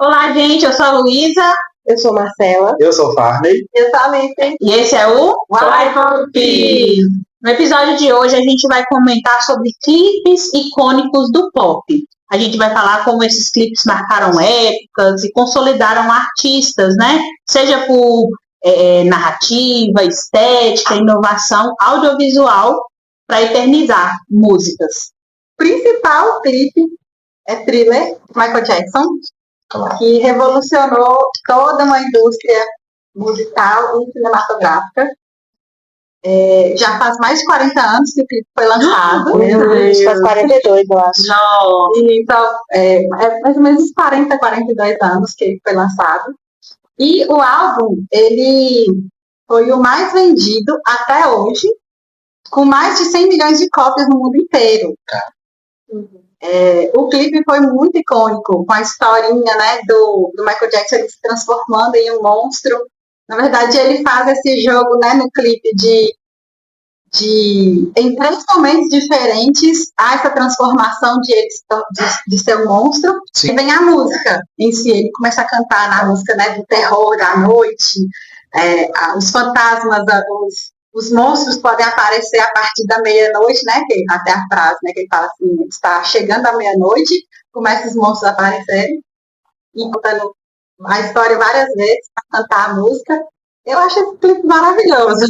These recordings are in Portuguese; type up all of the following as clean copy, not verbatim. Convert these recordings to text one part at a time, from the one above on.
Olá, gente, eu sou a Luísa. Eu sou Marcela. Eu sou o Farney. Eu sou a Alice. E esse é o Pop. No episódio de hoje, a gente vai comentar sobre clipes icônicos do pop. A gente vai falar como esses clipes marcaram épocas e consolidaram artistas, né? Seja por narrativa, estética, inovação audiovisual para eternizar músicas. O principal clipe é Thriller, Michael Jackson, que revolucionou toda uma indústria musical e cinematográfica. Já faz mais de 40 anos que o clipe foi lançado. Meu Deus. Faz 42, eu acho. Não. Então, é mais ou menos 40, 42 anos que ele foi lançado. E o álbum, ele foi o mais vendido até hoje, com mais de 100 milhões de cópias no mundo inteiro. O clipe foi muito icônico, com a historinha, né, do Michael Jackson ele se transformando em um monstro. Na verdade, ele faz esse jogo, né, no clipe em 3 momentos diferentes, há essa transformação de ser um monstro. Sim. E vem a música em si, ele começa a cantar na música, né, do terror da noite, os fantasmas, os monstros podem aparecer a partir da meia-noite, né, que até a frase, né, que ele fala assim, está chegando a meia-noite, começam os monstros a aparecerem, e contando a história várias vezes para cantar a música. Eu acho esse clipe maravilhoso.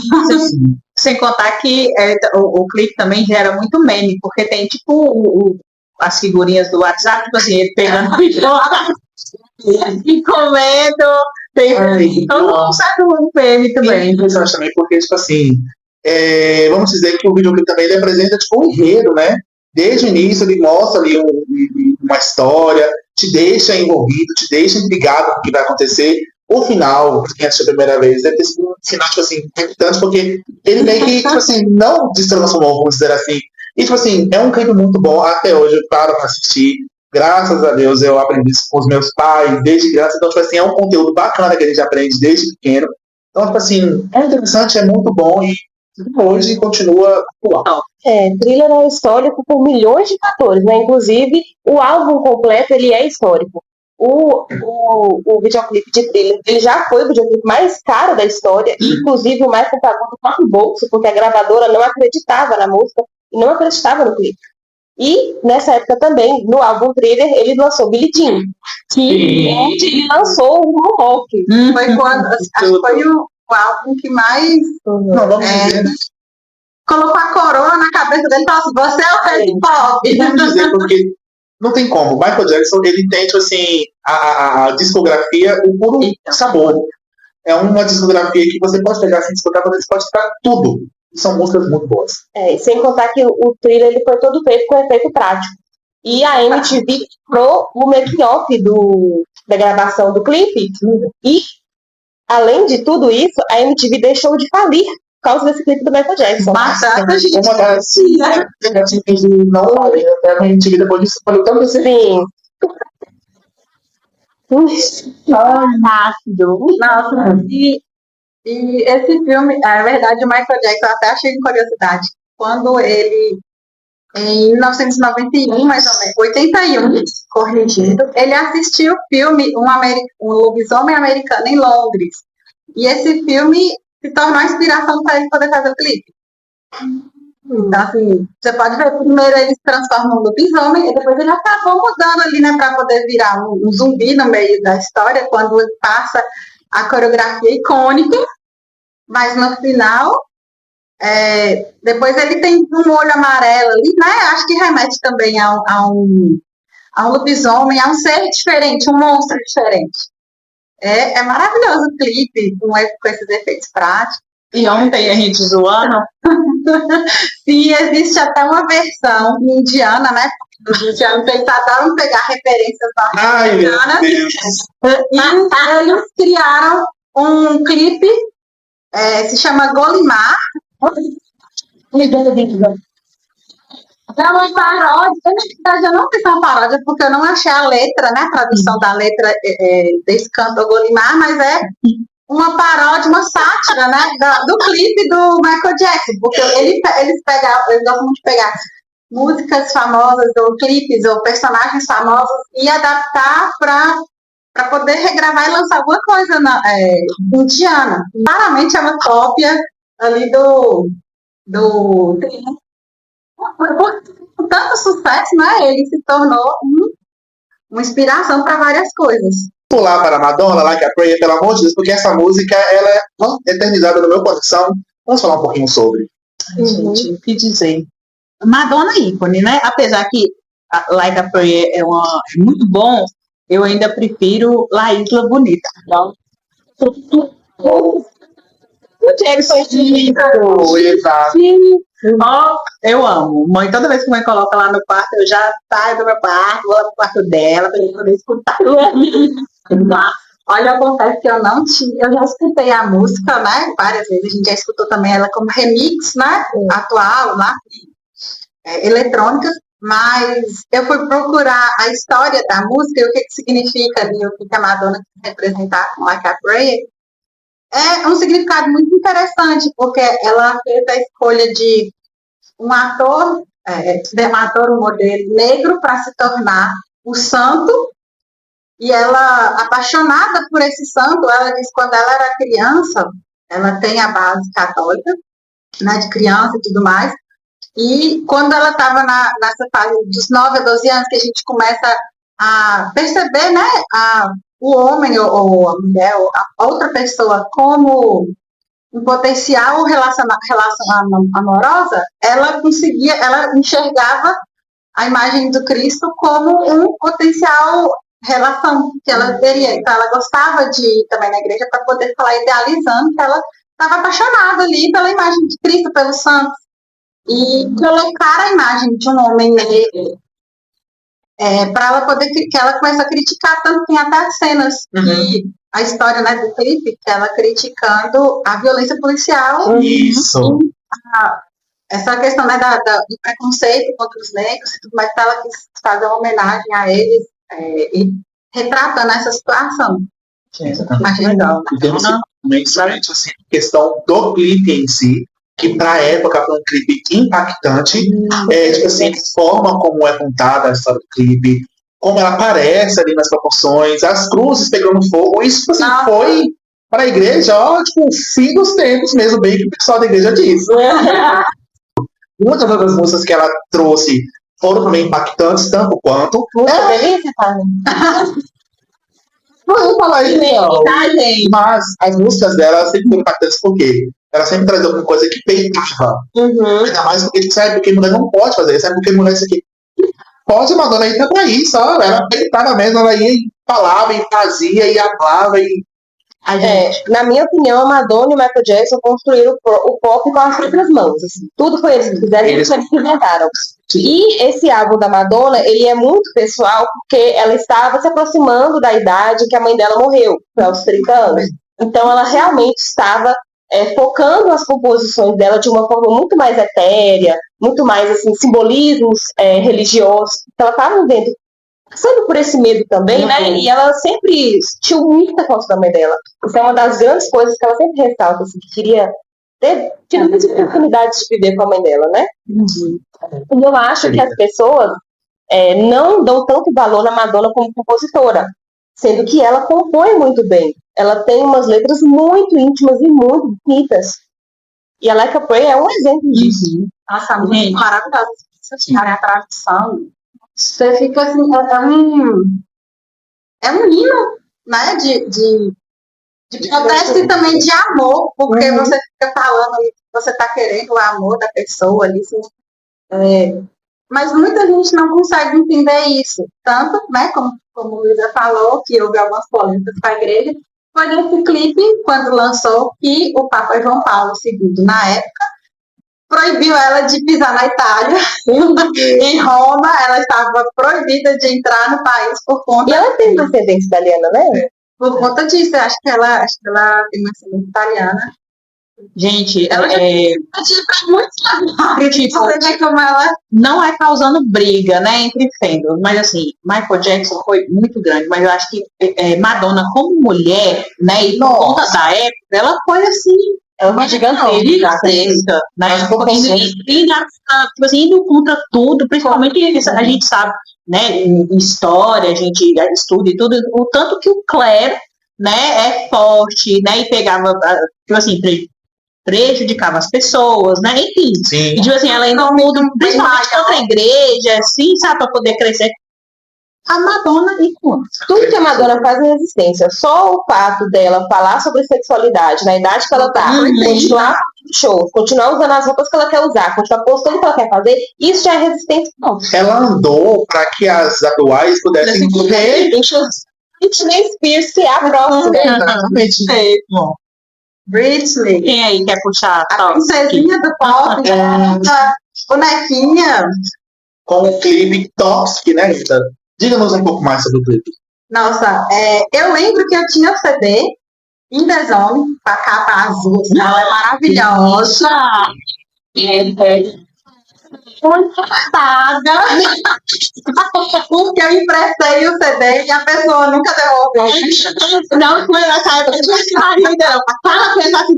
Sem contar que o clipe também gera muito meme, porque tem tipo as figurinhas do WhatsApp, tipo assim, ele pegando e comendo. Todo mundo sabe o meme também. Interessante também, porque, tipo assim, vamos dizer que o videoclipe também ele apresenta tipo um enredo, né? Desde o início ele mostra ali uma história, te deixa envolvido, te deixa intrigado com o que vai acontecer. O final, quem assistiu a primeira vez, deve ter sido um final, tipo assim, impactante, porque ele meio que, tipo assim, não destransformou, vamos dizer assim. E, tipo assim, é um clipe muito bom, até hoje eu paro pra assistir. Graças a Deus eu aprendi isso com os meus pais, desde criança. Então, tipo assim, é um conteúdo bacana que a gente aprende desde pequeno. Então, tipo assim, é interessante, é muito bom e hoje continua atual. Thriller é histórico por milhões de fatores, né? Inclusive, o álbum completo, ele é histórico. O videoclipe de Thriller, ele já foi o videoclipe mais caro da história, e inclusive o Michael pagou do próprio bolso, porque a gravadora não acreditava na música e não acreditava no clipe. E nessa época também, no álbum Thriller, ele lançou Billie Jean, onde ele lançou o Moonwalk. Foi quando, acho que foi o álbum que mais colocou a coroa na cabeça dele e falou assim, você é o rei do pop. Vamos dizer, porque não tem como. Michael Jackson, ele tem, tipo assim, a discografia, o puro sabor. É uma discografia que você pode pegar assim, escutar, você pode escutar tudo. São músicas muito boas. Sem contar que o Thriller ele foi todo feito com efeito prático. E a MTV comprou o making-off da gravação do clipe. E, além de tudo isso, a MTV deixou de falir por causa desse clipe do Michael Jackson. Bastante, gente. Uma das que não falei, até a MTV depois disso falou tanto assim. Sim. Ácido. Nossa, e esse filme, na verdade, o Michael Jackson, eu até achei curiosidade, quando ele, em 1991, mais ou menos, 81, corrigindo, ele assistiu o filme Um Lobisomem Americano em Londres. E esse filme se tornou a inspiração para ele poder fazer o clipe. Então, assim, você pode ver, primeiro ele se transforma num lobisomem, e depois ele acabou mudando ali, né, para poder virar um zumbi no meio da história, quando ele passa a coreografia icônica, mas no final, depois ele tem um olho amarelo ali, né, acho que remete também a um lobisomem, a um ser diferente, um monstro diferente. É maravilhoso o clipe, com esses efeitos práticos. E ontem a gente zoando. Sim, existe até uma versão indiana, né? Os indianos eles adoram pegar referências norte-americanas. E eles criaram um clipe, se chama Golimar. É uma paródia. Na verdade, eu não fiz uma paródia porque eu não achei a letra, né? A tradução da letra desse cantor Golimar, mas é uma paródia, uma sátira, né, do clipe do Michael Jackson, porque eles gostam muito de pegar músicas famosas, ou clipes, ou personagens famosos, e adaptar para para poder regravar e lançar alguma coisa indiana. Claramente é uma cópia ali do com tanto sucesso, né? Ele se tornou uma inspiração para várias coisas. Pular para Madonna, Like a Prayer, pelo amor de Deus, porque essa música ela é eternizada no meu coração. Vamos falar um pouquinho sobre. Gente, o que dizer? Madonna ícone, né? Apesar que Like a Prayer é muito bom, eu ainda prefiro La Isla Bonita. Então, o Jackson Exato. eu amo. Mãe, toda vez que mãe coloca lá no quarto, eu já saio do meu quarto, vou lá pro quarto dela, pra eu poder escutar. Olha, eu confesso que eu não tinha, eu já escutei a música, né? Várias vezes, a gente já escutou também ela como remix, né? Atual, lá, eletrônica, mas eu fui procurar a história da música e o que significa ali, o que a Madonna quer representar com Like a Prayer. É um significado muito interessante, porque ela fez a escolha de um ator, um modelo negro para se tornar o santo, e ela, apaixonada por esse santo, ela diz que quando ela era criança, ela tem a base católica, né, de criança e tudo mais, e quando ela estava nessa fase dos 9 a 12 anos, que a gente começa a perceber, né, o homem ou a mulher ou a outra pessoa como um potencial relação amorosa, ela enxergava a imagem do Cristo como um potencial relação que ela teria. Então ela gostava de ir também na igreja para poder falar idealizando que ela estava apaixonada ali pela imagem de Cristo, pelos santos. E colocar a imagem de um homem negro para ela poder, que ela começa a criticar, tanto tem até cenas que a história, né, do clipe, ela criticando a violência policial. Isso. Essa questão, né, do preconceito contra os negros e tudo mais, ela quis fazer uma homenagem a eles e retratando essa situação. Achei legal. Principalmente assim, a questão do clipe em si, que para a época foi um clipe impactante, tipo assim, a forma como é contada a história do clipe, como ela aparece ali nas proporções, as cruzes pegando fogo, isso assim, foi para a igreja, ó, tipo, o fim dos tempos mesmo, bem que o pessoal da igreja diz. Muitas outras músicas que ela trouxe foram também impactantes, tanto quanto. Delícia, Tânia. Não vou falar isso, não. Mas as músicas dela sempre foram impactantes, porque ela sempre trazia alguma coisa que peitava. Ainda mais porque, tipo, sabe, porque mulher não pode fazer isso, sabe, porque mulher isso aqui pode, Madonna aí tá pra isso, ó. Ela peitava mesmo, ela ia e falava, e fazia, e hablava, e... na minha opinião, a Madonna e o Michael Jackson construíram o pop com as próprias mãos. Assim. Tudo foi eles que fizeram e eles que inventaram. E esse álbum da Madonna, ele é muito pessoal porque ela estava se aproximando da idade que a mãe dela morreu, aos 30 anos. Então ela realmente estava focando as composições dela de uma forma muito mais etérea, muito mais assim, simbolismos religiosos. Então ela estava dentro, passando por esse medo também, né? E ela sempre tinha muita conta da mãe dela. Isso é uma das grandes coisas que ela sempre ressalta, assim, que queria ter tido muitas oportunidades de viver com a mãe dela, né? E eu acho que as pessoas não dão tanto valor na Madonna como compositora, sendo que ela compõe muito bem. Ela tem umas letras muito íntimas e muito bonitas. E a Like a Prayer é um exemplo disso. Nossa, muito maravilhosa. Assim, a tradução. Você fica assim, é um hino, né, de protesto e também de amor, porque você fica falando ali que você está querendo o amor da pessoa ali, assim, mas muita gente não consegue entender isso, tanto, né, como o Luísa falou, que houve algumas polêmicas com a igreja, foi nesse clipe, quando lançou, que o Papa João Paulo II, na época, proibiu ela de pisar na Itália. Em Roma, ela estava proibida de entrar no país por conta... E ela tem descendência italiana, né? Por conta disso, eu acho que ela tem uma descendência italiana. Gente, Ela já muito tipo, você vê como ela... não é causando briga, né, entre fãs, mas assim, Michael Jackson foi muito grande, mas eu acho que Madonna como mulher, né, e por conta da época, ela foi assim, uma gigantesca, né, indo contra tudo, principalmente a gente sabe né, em história, a gente estuda e tudo, o tanto que o clero, né, é forte, né, e pegava, tipo assim, prejudicava as pessoas, né, enfim. Sim. E, tipo assim, ela ainda muda, principalmente contra a igreja, assim, sabe, para poder crescer. A Madonna e quanto? Tudo que a Madonna faz é resistência. Só o fato dela falar sobre sexualidade na idade que ela tá, continuar fazendo shows, continuar usando as roupas que ela quer usar, continuar postando o que ela quer fazer, isso já é resistência. Não. Ela andou para que as atuais pudessem correr. Britney Spears se é a próxima. Exatamente. Bom, Britney, quem aí quer puxar? a princesinha do pop, essa bonequinha. Com o clipe Toxic, né, Rita? Diga-nos um pouco mais sobre o clipe. Nossa, eu lembro que eu tinha o CD em The Zone, com a capa azul, assim, ela é maravilhosa. Muito paga. Porque eu emprestei o CD e a pessoa nunca devolveu. Não, foi na cara, eu tinha marido, fala com ele assim,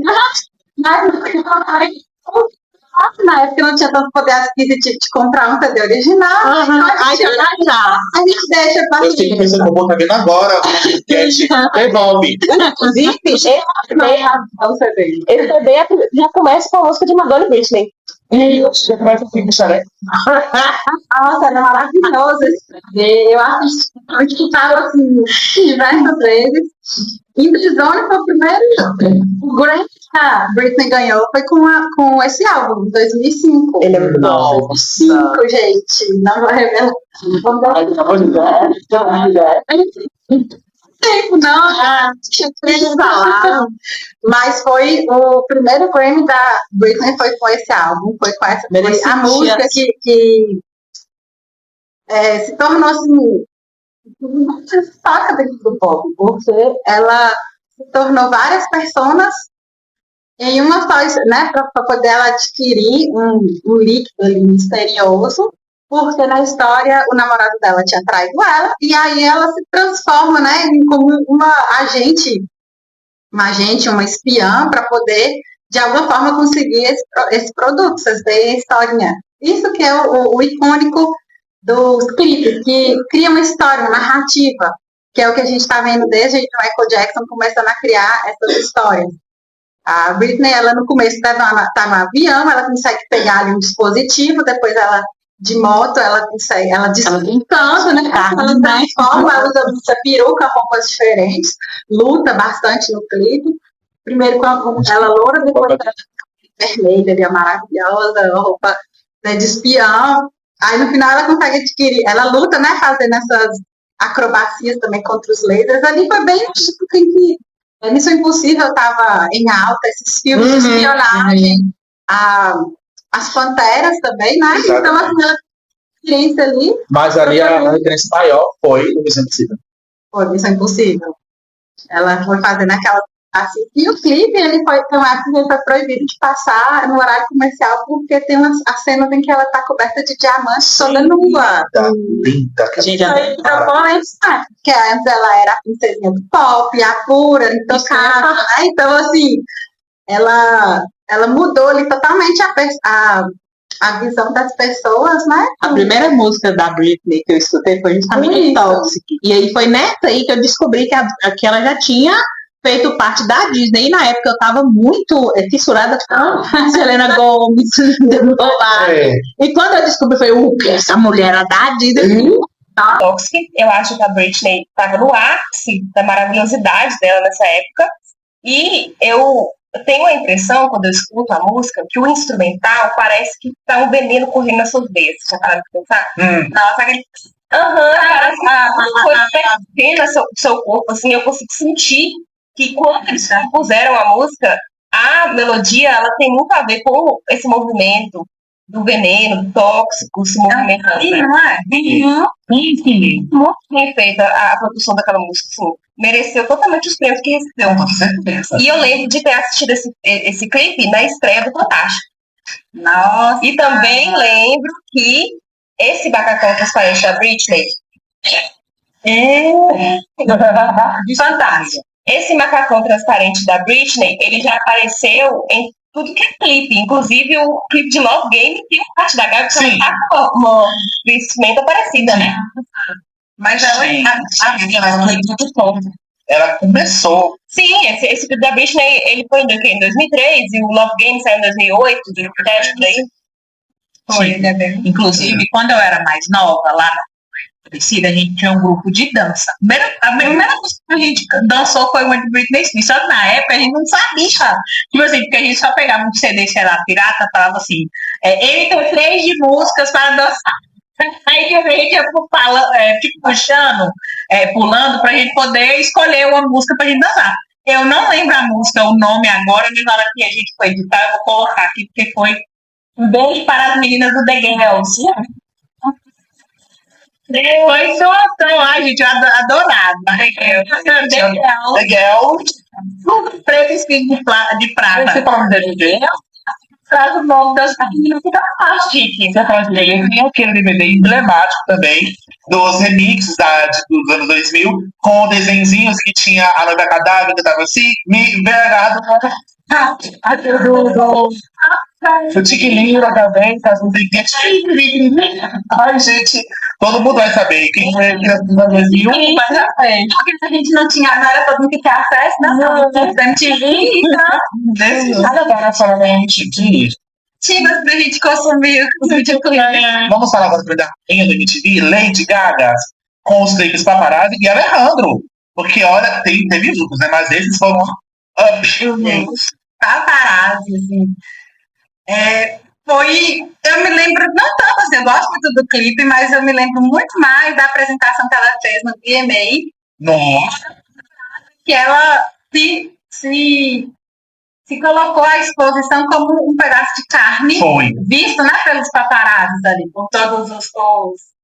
Na época não tinha tanto poder aquisitivo de comprar um CD original. Então a gente deixa pra Eu sei que você não tá vendo agora, o podcast devolve. Inclusive, esse CD já começa com a música de Madonna e Britney. Já começa assim, né? Nossa, era maravilhoso esse CD. Eu assisti assim, diversas vezes. Em The Zone foi o primeiro. O Grammy que a Britney ganhou foi com esse álbum, em 2005. Ele é muito bom. 2005, gente. Não vou revelar. Tempo, não, deixa falar. Mas foi o primeiro Grammy da Britney foi com esse álbum, foi com essa, foi a música que se tornou assim, muito destaca dentro do pop, porque ela se tornou várias personas em uma só, né, para poder ela adquirir um líquido ali misterioso, porque na história o namorado dela tinha traído ela, e aí ela se transforma, né, como uma agente, uma espiã, para poder, de alguma forma, conseguir esse produto, vocês veem a historinha. Isso que é o icônico dos clipes, que cria uma história, uma narrativa, que é o que a gente está vendo desde o Michael Jackson começando a criar essas histórias. A Britney, ela no começo está no avião, ela consegue pegar ali um dispositivo, depois ela de moto, ela consegue, ela descansa, né? Ela transforma, ela usa muita peruca, roupas diferentes, luta bastante no clipe. Primeiro com ela loura, depois ela vermelha, maravilhosa, roupa, né, de espião. Aí no final ela consegue adquirir, ela luta, né, fazendo essas acrobacias também contra os lasers. Ali foi bem tipo que Missão Impossível estava em alta, esses filmes de espionagem, as Panteras também, né? Exatamente. Então, assim, ela experiência ali. Mas ali a referência maior foi no Missão Impossível. Foi Missão Impossível. Ela foi fazendo aquela. Assim, e o clipe, ele foi proibido de passar no horário comercial, porque tem a cena em que ela está coberta de diamantes toda nua. Linda. Gente, Porque antes ela era a princesinha do pop, a pura, intocável, né? Então, assim, ela mudou ali totalmente a visão das pessoas, né? A primeira música da Britney que eu escutei foi justamente Toxic. E aí foi nessa aí que eu descobri que ela já tinha feito parte da Disney. E na época eu tava muito fissurada com a Selena Gomez. E quando eu descobri, foi essa mulher era da Disney. Toxic, eu acho que a Britney estava no ápice da maravilhosidade dela nessa época. E eu tenho a impressão, quando eu escuto a música, que o instrumental parece que tá um veneno correndo nas suas veias. Você já parou de pensar? Nossa, aquele... parece uma coisa perdendo seu corpo, assim, eu consigo sentir que quando eles compuseram a música, a melodia, ela tem muito a ver com esse movimento do veneno, do tóxico, esse movimento. Não é? Muito bem feita a produção daquela música, assim. Mereceu totalmente os prêmios que recebeu. E eu lembro de ter assistido esse clipe na estreia do Fantástico. Nossa. E também lembro que esse macacão transparente da Britney fantástico. Esse macacão transparente da Britney, ele já apareceu em tudo que é clipe. Inclusive, o clipe de Love Game tem uma parte da Gabi que Sim. ela tá com uma vestimenta parecida, né? Mas ela Ela começou. Sim, esse clipe da Britney, ele foi em 2003 e o Love Game saiu em 2008, 2010, por aí. foi, ele é bem. Inclusive, quando eu era mais nova, lá na Aparecida, a gente tinha um grupo de dança. A primeira música que a gente dançou foi uma de Britney Spears. Só que na época a gente não sabia. Tipo assim, porque a gente só pegava um CD, sei lá, pirata, falava assim, MP3 de músicas para dançar. Aí a gente ia puxando, pulando, pra gente poder escolher uma música pra gente dançar. Eu não lembro a música, o nome agora, mas na hora que a gente foi editar, eu vou colocar aqui, porque foi um beijo para as meninas do The Girls. Foi situação, ai, gente, eu adorava. The Girls. Preto escrito de prata. Você fala de DJ? Traz o nome das meninas que tá chique. Você fala de DJ, tem aquele DVD emblemático também, dos remixes dos anos 2000, com desenhinhos que tinha a noiva cadáver, que tava assim, me vergado. O Tiquilinho também, tá no Ai, gente, todo mundo vai saber quem foi criança dos anos 2000. Mas porque a gente não era todo mundo que tinha acesso, né? Não tinha MTV, então. Agora falando da MTV. Tinha pra gente consumir os videoclipes. Vamos falar agora da rainha da MTV, Lady Gaga, com os clipes Paparazzi e Alejandro. Porque, olha, teve outros, né? Mas esses foram up. Paparazzi, assim. Eu me lembro, não tanto assim, eu gosto muito do clipe, mas eu me lembro muito mais da apresentação que ela fez no VMA. Nossa. Que ela se colocou à exposição como um pedaço de carne, visto, né, pelos paparazzis ali, por todos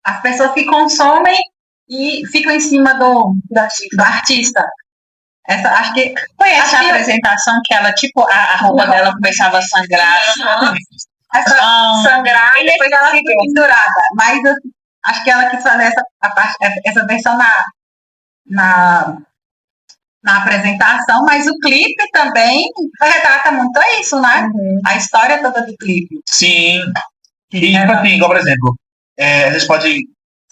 as pessoas que consomem e ficam em cima do artista. Acho que foi essa apresentação que ela, tipo, a roupa dela começava a sangrar. Sangrar e depois ela ficou pendurada. Mas acho que ela quis fazer essa versão na apresentação, mas o clipe também retrata muito isso, né? Uhum. A história toda do clipe. Sim. E, tipo assim, igual, por exemplo, a gente pode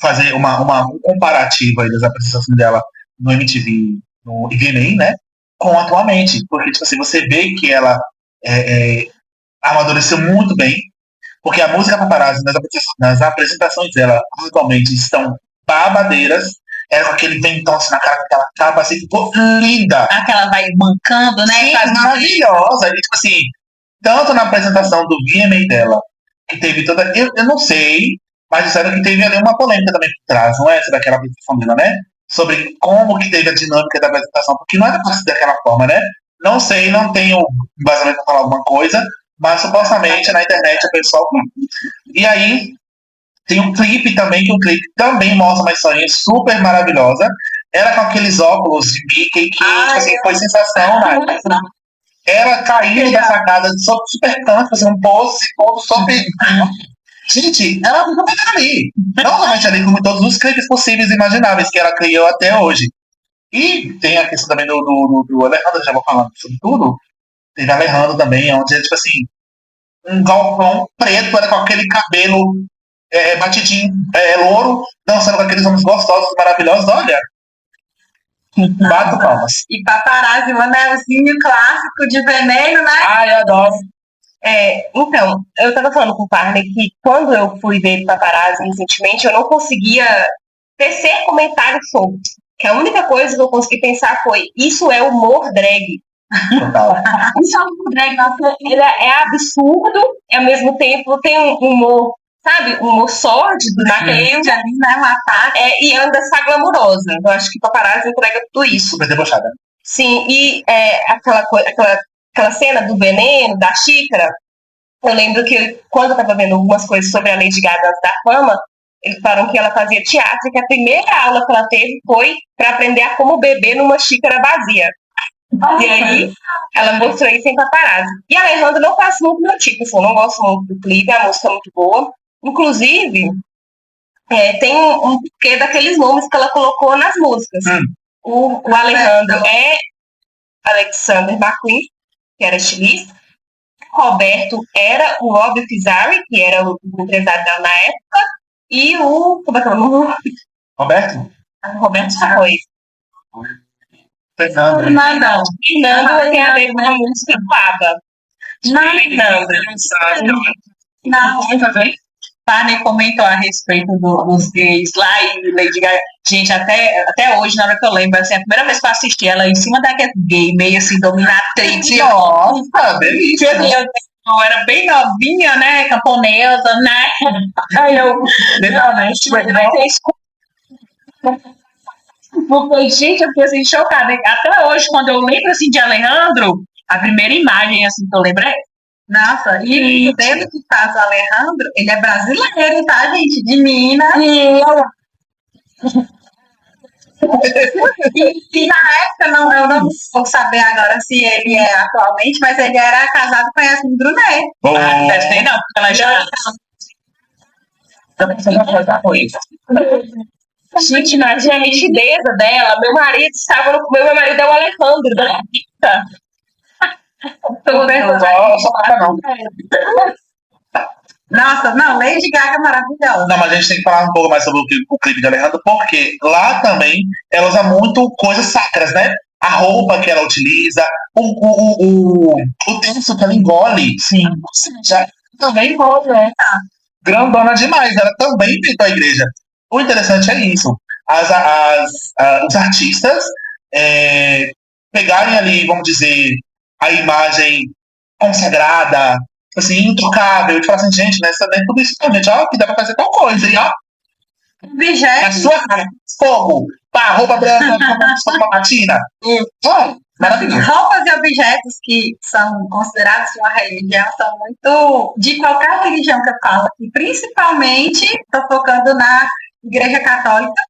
fazer um comparativo aí das apresentações dela no MTV, no VMA, né? Com atualmente. Porque, tipo assim, você vê que ela amadureceu muito bem, porque a música Paparazzi nas apresentações dela atualmente estão babadeiras. Era com aquele ventão assim na cara, aquela capa assim, ficou linda. Aquela vai mancando, né? Sim, maravilhosa. E, tipo assim, tanto na apresentação do VMA dela, que teve toda. Eu não sei, mas disseram que teve ali uma polêmica também por trás, não é? Essa daquela apresentação dela, né? Sobre como que teve a dinâmica da apresentação, porque não era pra ser daquela forma, né? Não sei, não tenho embasamento pra falar alguma coisa, mas supostamente na internet o pessoal. E aí. Tem um clipe também, que o clipe também mostra uma historinha super maravilhosa. Ela com aqueles óculos de Mickey, que tipo assim, foi sensação, né? Ela caiu da sacada super canto, fazendo um pose, todo super. Gente, ela não tá ali. Não somente ali, como em todos os clipes possíveis e imagináveis que ela criou até hoje. E tem a questão também do Alejandro, já vou falando sobre tudo. Teve Alejandro também, onde é tipo assim, um galpão preto, ela com aquele cabelo. Batidinho, louro, dançando com aqueles homens gostosos, maravilhosos, olha. Bato palmas. E Paparazzi, um anelzinho clássico de veneno, né? Ai, eu adoro. Então, eu tava falando com o Parner que quando eu fui ver Paparazzi recentemente, eu não conseguia tecer comentários sobre. Que a única coisa que eu consegui pensar foi: isso é humor drag. Total. Isso é humor drag, nossa, ele é absurdo, e ao mesmo tempo tem um humor. Sabe, um humor sórdido, naquele e anda essa glamurosa. Eu acho que Paparazzi entrega tudo isso. Super debochada. Sim, e aquela cena do veneno, da xícara, eu lembro que quando eu estava vendo algumas coisas sobre a Lady Gaga da fama, eles falaram que ela fazia teatro e que a primeira aula que ela teve foi para aprender a como beber numa xícara vazia. E aí, ela mostrou isso em Paparazzi. E a Alejandra não faz muito meu tipo, assim, eu não gosto muito do clipe, a música é muito boa. Inclusive, tem um porquê daqueles nomes que ela colocou nas músicas. O Alejandro é Alexander McQueen, que era estilista. Roberto era o Rob Fizari, que era o empresário dela na época, e o... Como é que é o nome? Roberto? Roberto já foi. Fernando. Fernando tem a ver com a música do ABBA. Fernando. Não, Barney comentou a respeito dos gays lá e Lady Gaga. Gente, até hoje, na hora que eu lembro, assim, a primeira vez que eu assisti ela em cima daquele gay, meio assim, dominatrix. Nossa, delícia. Eu era bem novinha, né? Camponesa, né? Aí eu. Literalmente, porque, gente, eu fiquei assim, chocada. Até hoje, quando eu lembro assim de Alejandro, a primeira imagem assim que eu lembro é. Nossa, e o dedo que faz o Alejandro, ele é brasileiro, tá, gente? De Minas. E na época, eu não vou saber agora se ele é atualmente, mas ele era casado com a Yasmin Brunet. Ah, deve ter não, porque ela já. Gente, na nitideza dela, meu marido é o Alejandro da Rita. Nossa, não, Lady Gaga é maravilhosa. Não, mas a gente tem que falar um pouco mais sobre o clipe de Alejandro, porque lá também ela usa muito coisas sacras, né? A roupa que ela utiliza, o tenso que ela engole. Sim. Ou seja, também engole, né? Grandona demais, ela também pintou a igreja. O interessante é isso. Os artistas pegarem ali, vamos dizer, a imagem consagrada, assim, intocável, e falar assim, gente, nessa dentro tudo isso, gente, ó, que dá pra fazer tal coisa, e ó. Objetos. A sua cara, fogo, pá, roupa branca, uma patina. Maravilhoso. Roupas e objetos que são considerados uma religião são muito de qualquer religião que eu falo, e principalmente estou focando na Igreja Católica,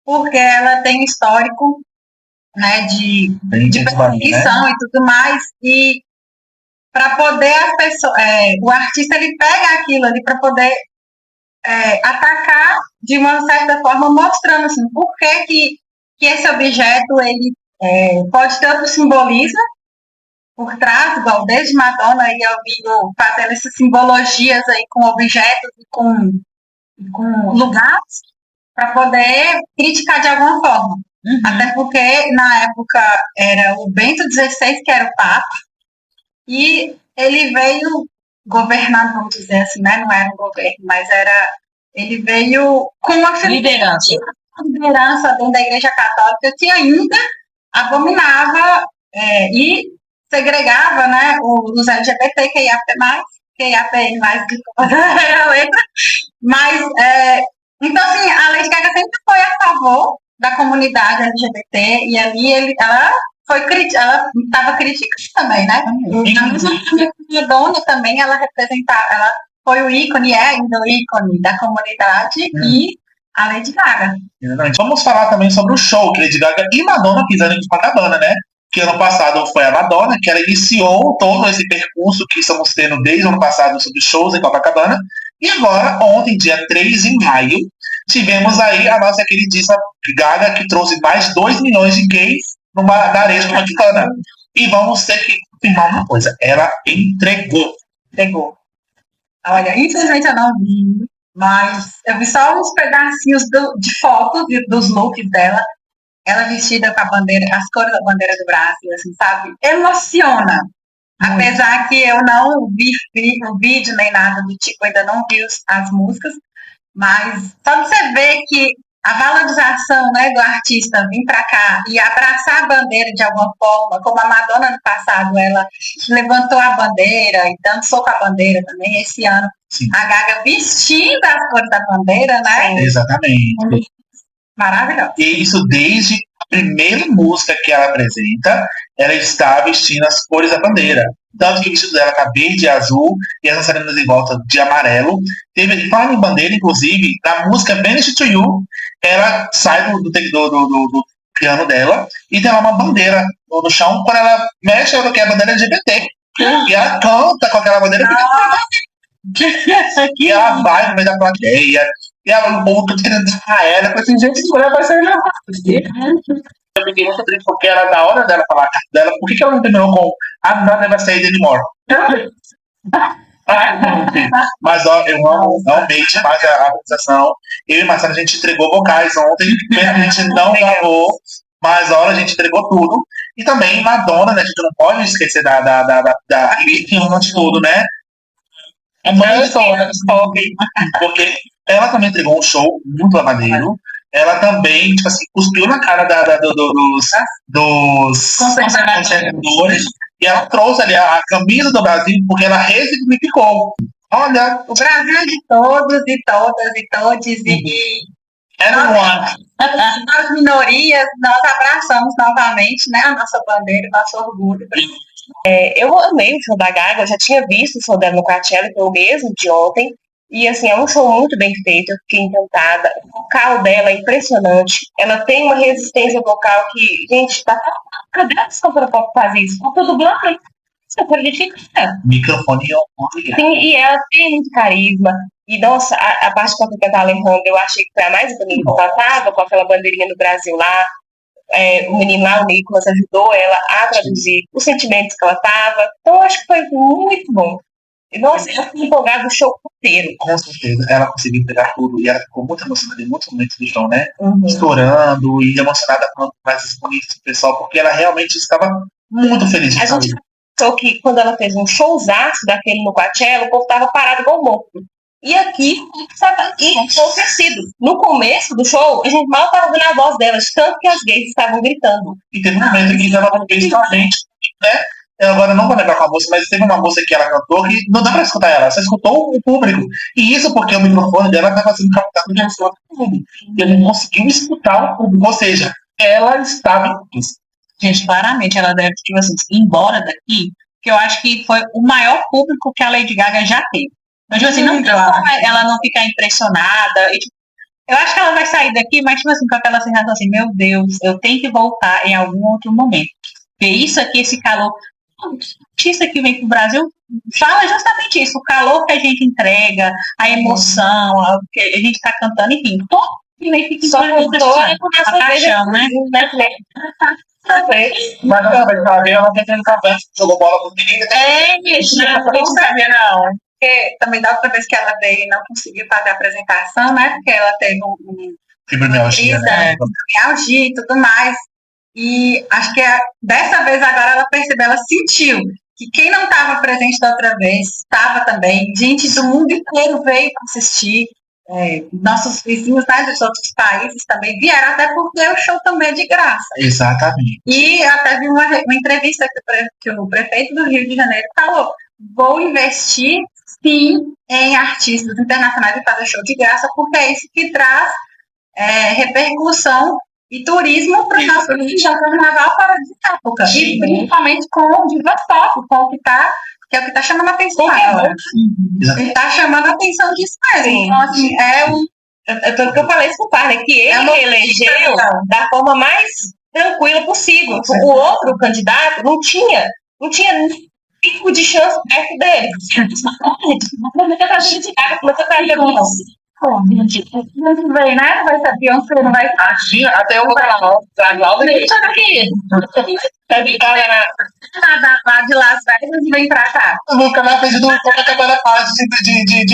porque ela tem um histórico, né, de perseguição, né, e tudo mais, e para poder as pessoas, o artista ele pega aquilo ali para poder atacar de uma certa forma, mostrando assim, por que esse objeto ele pode ter outro simbolismo por trás, igual desde Madonna aí eu vi fazendo essas simbologias aí com objetos e com lugares para poder criticar de alguma forma. Uhum. Até porque na época era o Bento XVI que era o Papa, e ele veio governando, vamos dizer assim, né? Não era um governo, mas ele veio com uma liderança dentro da Igreja Católica que ainda abominava e segregava, né, os LGBT, QIAPN+, a letra, mas, então, assim, a Lady Gaga sempre foi a favor da comunidade LGBT, e ali ela estava criticando também, né? A Madonna também, ela representava, ela foi o ícone, ainda o ícone da comunidade, e a Lady Gaga. Vamos falar também sobre o show que Lady Gaga e Madonna fizeram em Copacabana, né? Que ano passado foi a Madonna, que ela iniciou todo esse percurso que estamos tendo desde o ano passado sobre shows em Copacabana. E agora, ontem, dia 3 de maio, tivemos aí a nossa queridíssima Gaga, que trouxe mais de 2 milhões de gays na areia de Copacabana. E vamos ter que confirmar uma coisa, ela entregou. Olha, infelizmente eu não vi, mas eu vi só uns pedacinhos de fotos dos looks dela. Ela vestida com a bandeira, as cores da bandeira do Brasil, assim, sabe? Emociona. Apesar que eu não vi o vídeo nem nada do tipo, ainda não vi as músicas, mas só de você ver que a valorização, né, do artista vir para cá e abraçar a bandeira de alguma forma, como a Madonna no passado, ela levantou a bandeira e dançou com a bandeira também, esse ano. Sim. A Gaga vestindo as cores da bandeira, né? Sim, exatamente. Maravilhoso. E isso desde a primeira música que ela apresenta, ela está vestindo as cores da bandeira. Tanto que o vestido dela tá verde e azul, e as dançarinas em volta de amarelo. Falando em bandeira, inclusive, na música Vanish to You, ela sai do piano dela e tem lá uma bandeira no chão. Quando ela mexe, ela quer a bandeira LGBT. E ela canta com aquela bandeira. E ela vai no meio da plateia. E ela, o povo tudo querendo dar ela. Eu falei assim, gente, essa mulher vai sair na rua. Eu fiquei muito triste porque era da hora dela falar a carta dela. Por que ela não terminou com I'm not never say it anymore? Mas ó, eu amei demais a apresentação. Eu e Marcelo, a gente entregou vocais ontem, a gente não gravou, mas a hora a gente entregou tudo. E também Madonna, né? A gente não pode esquecer da antes de tudo, né? É mãe de todas, porque ela também entregou um show muito lavadeiro. Ela também, tipo assim, cuspiu na cara dos conservadores. E ela trouxe ali a camisa do Brasil porque ela ressignificou. Olha, O Brasil é de todos e todas e todes e everyone. as minorias, nós abraçamos novamente, né, a nossa bandeira, o nosso orgulho. Eu amei o show da Gaga, eu já tinha visto o show dela no Coachella, que é o mesmo de ontem. E assim, é um show muito bem feito, eu fiquei encantada. O vocal dela é impressionante. Ela tem uma resistência vocal que, gente, cadê as cantoras pop fazer isso? Falta dublando. Isso é Microfone Sim, e ela tem muito carisma. E, nossa, a parte com a cantar Alejandro, eu achei que foi a mais bonita que ela tava, com aquela bandeirinha do Brasil lá. O menino lá, o Nicolas, ajudou ela a traduzir os sentimentos que ela tava. Então, eu acho que foi muito bom. E, nossa, eu fiquei empolgada do show inteiro. Com certeza, ela conseguiu pegar tudo e ela ficou muito emocionada em muitos momentos do show, né? Uhum. Estourando e emocionada com as bonitas do pessoal, porque ela realmente estava muito feliz de A estar gente ali. pensou que quando ela fez um showzaço daquele no Coachella, o povo tava parado igual morto. E aqui, sabe, enlouquecido. No começo do show, a gente mal tava ouvindo a voz delas, tanto que as gays estavam gritando. E teve um momento que ela fez com a gente, né? Eu agora não vou lembrar com a moça, mas teve uma moça que ela cantou que não dá pra escutar ela, só escutou o público. E isso porque o microfone dela estava sendo captado de todo mundo. E ele não conseguiu escutar o público, ou seja, ela estava em isso. Gente, claramente ela deve, tipo assim, ir embora daqui, que eu acho que foi o maior público que a Lady Gaga já teve. Então, tipo assim, não tem como ela não ficar impressionada. E, tipo, eu acho que ela vai sair daqui, mas, tipo assim, com aquela sensação assim, meu Deus, eu tenho que voltar em algum outro momento. Porque isso aqui, esse calor, o artista que vem pro Brasil fala justamente isso, o calor que a gente entrega, a emoção, o que a gente tá cantando, enfim, todo que vem fica Só mudou a a paixão, né? Mas ela vai saber, ela tem que cabelo, jogou bola com o menino. Não sabia não. Porque também da outra vez que ela veio e não conseguiu fazer a apresentação, né? Porque ela teve Fibromialgia, né? fibromialgia e tudo mais. E acho que dessa vez agora ela percebeu, ela sentiu que quem não estava presente da outra vez estava também. Gente do mundo inteiro veio para assistir. Nossos vizinhos, né, dos outros países também vieram, até porque o show também é de graça. Exatamente. E até vi uma entrevista que o prefeito do Rio de Janeiro falou: vou investir sim em artistas internacionais e fazer show de graça, porque é isso que traz repercussão e turismo para o nosso carnaval fora de época. E principalmente com o Divas Pop, que é o que está chamando a atenção agora. Ele está chamando a atenção disso mesmo. Então, assim, Tanto que eu falei isso pro par, né? Que ele reelegeu da forma mais tranquila possível. O outro candidato não tinha pico de chance perto dele. não vem, né? Vai ser Beyoncé, não vai Imagina, até eu vou falar, não. Tá brincando, né? nada lá de Las Vegas e vem pra cá. Eu vou ficar na frente do Copacabana Palace de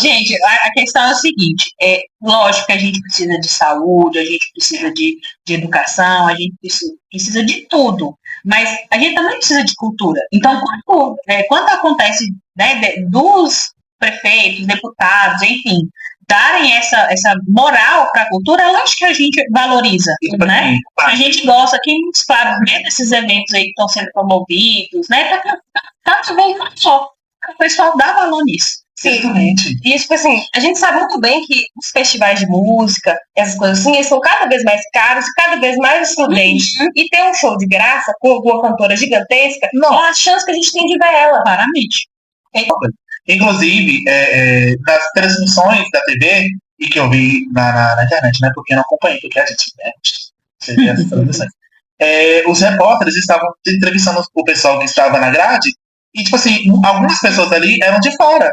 Gente, a questão é a seguinte, lógico que a gente precisa de saúde, a gente precisa de educação, a gente precisa de tudo, mas a gente também precisa de cultura. Então, quando acontece, né, dos prefeitos, deputados, enfim, darem essa moral para a cultura, lógico que a gente valoriza, né? A gente gosta, claro, desses eventos aí que estão sendo promovidos, né? Tanto bem, não só. O pessoal dá valor nisso. Exatamente. E, tipo assim, a gente sabe muito bem que os festivais de música, essas coisas assim, eles são cada vez mais caros e cada vez mais excludentes. E ter um show de graça com alguma cantora gigantesca, não é a chance que a gente tem de ver ela. Claramente. Inclusive, nas transmissões da TV, e que eu vi na internet, né? Porque eu não acompanhei, porque a gente, né? Você vê essas transmissões. Os repórteres estavam entrevistando o pessoal que estava na grade, e, tipo assim, algumas pessoas ali eram de fora.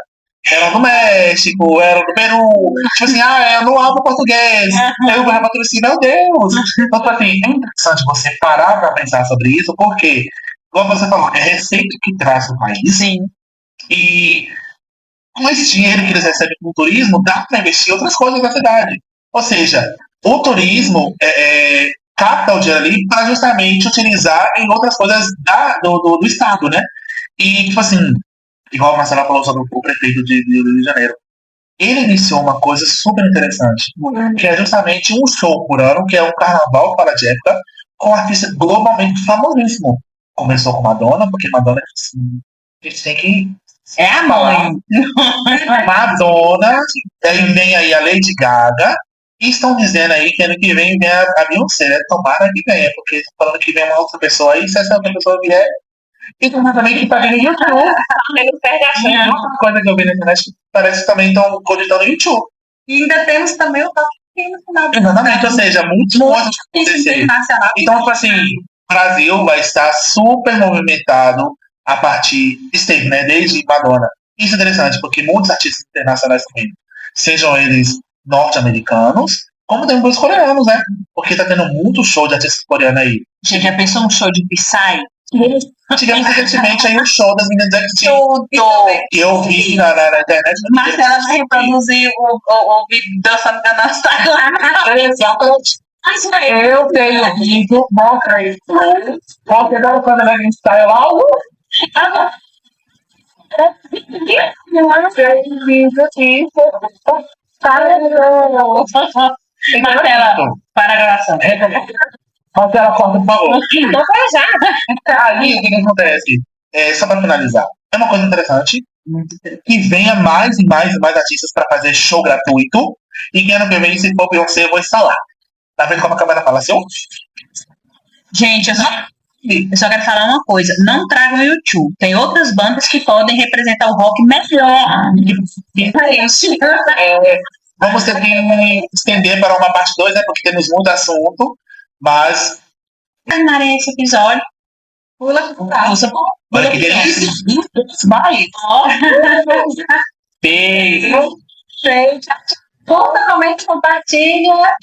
Eram do México, eram do Peru. Tipo assim, eu não hablo português. Eu vou repatrocinar, meu Deus. Então, tipo assim, é interessante você parar pra pensar sobre isso, porque como você falou, é receita que traz o país. Sim. E com esse dinheiro que eles recebem com o turismo, dá para investir em outras coisas da cidade. Ou seja, o turismo capta o dinheiro ali para justamente utilizar em outras coisas do estado, né? E, tipo assim, igual a Marcela falou sobre o prefeito de Rio de Janeiro, ele iniciou uma coisa super interessante, que é justamente um show por ano, que é um carnaval fora de época, com um artista globalmente famosíssimo. Começou com Madonna, porque Madonna, assim, a gente tem que É a mãe. Madonna, aí vem aí a Lady Gaga, e estão dizendo aí que ano que vem a Beyoncé, né? Tomara que venha, porque estão falando que vem uma outra pessoa aí, se essa outra pessoa vier, e também que tá vindo no YouTube. Ele perde a chance. Outra coisa que eu vi na internet que parece que também estão cogitando no YouTube. E ainda temos também o Rock in Rio no final. Exatamente, ou seja, muitas coisas vão acontecer. Internacional. Então, tipo assim, o Brasil vai estar super movimentado a partir, esteve, né, desde Madonna. Isso é interessante, porque muitos artistas internacionais também, sejam eles norte-americanos, como também os coreanos, né? Porque tá tendo muito show de artistas coreanos aí. Gente, já pensou um show de Psy? Tivemos recentemente aí um show das meninas da X-Team, Tudo! que eu vi na internet. Marcela vai reproduzir o vídeo dançando da nossa Eu tenho vídeo, mostra aí. Qualquer da quando ela style lá, eu tenho vídeo aqui. Marcela, para a gravação. Marcela, corta, por favor. Então foi já. Aí, o que acontece? Só para finalizar, é uma coisa interessante que venha mais e mais e mais artistas para fazer show gratuito e que ano que vem, se for Beyoncé, eu vou instalar. Tá vendo como a câmera fala assim? Gente, eu só quero falar uma coisa. Não tragam o YouTube. Tem outras bandas que podem representar o rock melhor. Vamos ter que estender para uma parte 2, né? Porque temos muito assunto. Mas. Terminarem esse episódio. Pula. Olha que delícia! Vai! Beijo! Gente, totalmente compartilha.